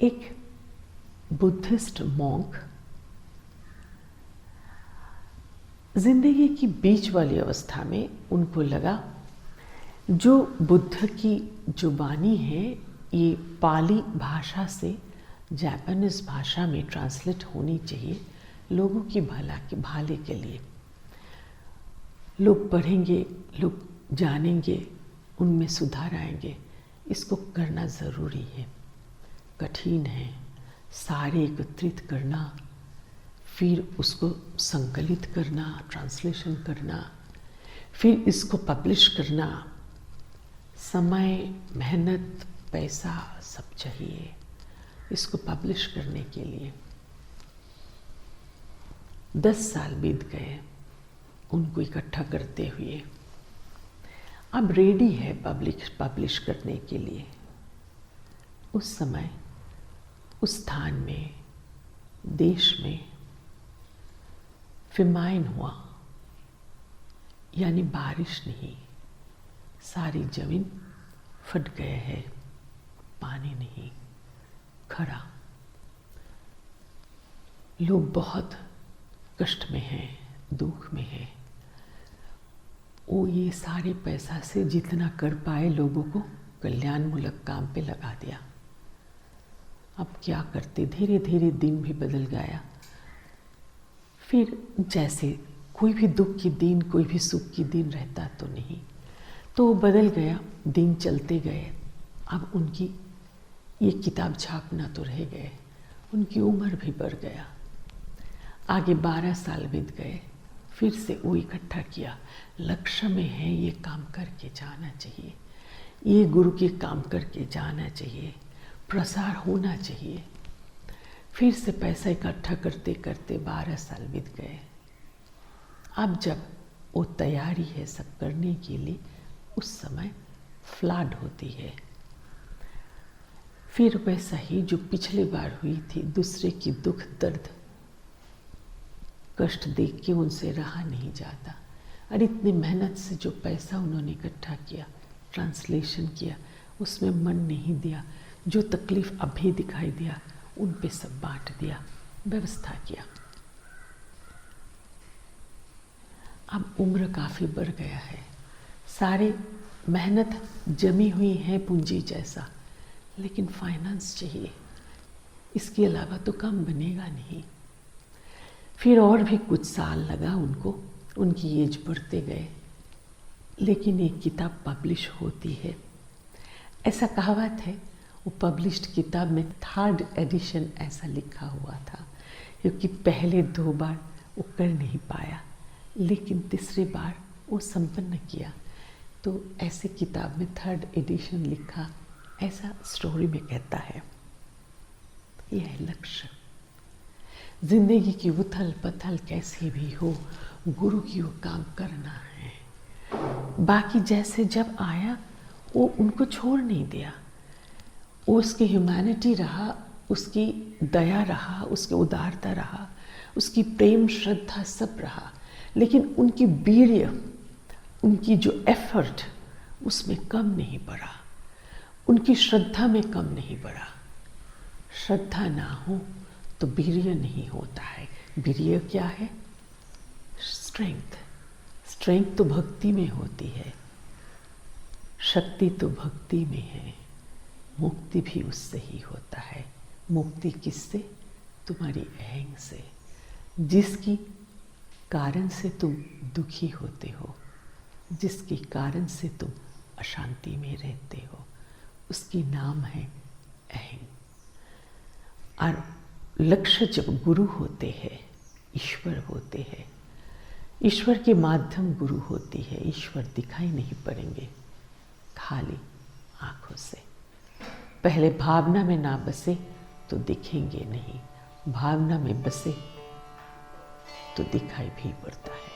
एक Buddhist monk जिंदगी की बीच वाली अवस्था में उनको लगा जो बुद्ध की जो वाणी है ये पाली भाषा से जापानीज भाषा में ट्रांसलेट होनी चाहिए लोगों की भाले के लिए। लोग पढ़ेंगे, लोग जानेंगे, उनमें सुधार आएंगे। इसको करना ज़रूरी है, कठिन है। सारे एकत्रित करना, फिर उसको संकलित करना, ट्रांसलेशन करना, फिर इसको पब्लिश करना, समय, मेहनत, पैसा सब चाहिए इसको पब्लिश करने के लिए। 10 साल बीत गए उनको इकट्ठा करते हुए। अब रेडी है पब्लिश करने के लिए। उस समय उस स्थान में, देश में फेमाइन हुआ, यानी बारिश नहीं, सारी जमीन फट गए है, पानी नहीं, खरा। लोग बहुत कष्ट में हैं, दुख में हैं। वो ये सारे पैसा से जितना कर पाए लोगों को कल्याणमूलक काम पे लगा दिया। अब क्या करते, धीरे धीरे दिन भी बदल गया। फिर जैसे कोई भी दुख की दिन, कोई भी सुख की दिन रहता तो नहीं, तो वो बदल गया, दिन चलते गए। अब उनकी ये किताब छापना तो रह गए, उनकी उम्र भी बढ़ गया। आगे 12 साल बीत गए, फिर से वो इकट्ठा किया। लक्ष्य में है ये काम करके जाना चाहिए, ये गुरु के काम करके जाना चाहिए, प्रसार होना चाहिए। फिर से पैसा इकट्ठा करते करते 12 साल बीत गए। अब जब वो तैयारी है सब करने के लिए, उस समय फ्लड होती है। फिर वैसा ही जो पिछली बार हुई थी, दूसरे की दुख दर्द कष्ट देख के उनसे रहा नहीं जाता। और इतनी मेहनत से जो पैसा उन्होंने इकट्ठा किया, ट्रांसलेशन किया, उसमें मन नहीं दिया। जो तकलीफ अभी दिखाई दिया उन पे सब बांट दिया, व्यवस्था किया। अब उम्र काफ़ी बढ़ गया है, सारे मेहनत जमी हुई है पूंजी जैसा, लेकिन फाइनेंस चाहिए, इसके अलावा तो काम बनेगा नहीं। फिर और भी कुछ साल लगा उनको, उनकी एज बढ़ते गए, लेकिन एक किताब पब्लिश होती है। ऐसा कहावत है, वो पब्लिश्ड किताब में 3rd एडिशन ऐसा लिखा हुआ था, क्योंकि पहले 2 बार वो कर नहीं पाया, लेकिन तीसरी बार वो संपन्न किया। तो ऐसे किताब में 3rd एडिशन लिखा, ऐसा स्टोरी में कहता है। यह है लक्ष्य। जिंदगी की उथल पथल कैसे भी हो, गुरु की वो काम करना है। बाकी जैसे जब आया वो उनको छोड़ नहीं दिया। वो उसकी ह्यूमैनिटी रहा, उसकी दया रहा, उसकी उदारता रहा, उसकी प्रेम श्रद्धा सब रहा, लेकिन उनकी वीर्य, उनकी जो एफर्ट उसमें कम नहीं पड़ा, उनकी श्रद्धा में कम नहीं पड़ा। श्रद्धा ना हो तो वीर्य नहीं होता है। वीर्य क्या है? स्ट्रेंथ। स्ट्रेंथ तो भक्ति में होती है, शक्ति तो भक्ति में है, मुक्ति भी उससे ही होता है। मुक्ति किससे? तुम्हारी अहंग से, जिसकी कारण से तुम दुखी होते हो, जिसके कारण से तुम अशांति में रहते हो, उसकी नाम है अहंग। और लक्ष्य जब गुरु होते हैं, ईश्वर होते हैं, ईश्वर के माध्यम गुरु होती है। ईश्वर दिखाई नहीं पड़ेंगे खाली आँखों से। पहले भावना में ना बसे तो दिखेंगे नहीं, भावना में बसे तो दिखाई भी पड़ता है।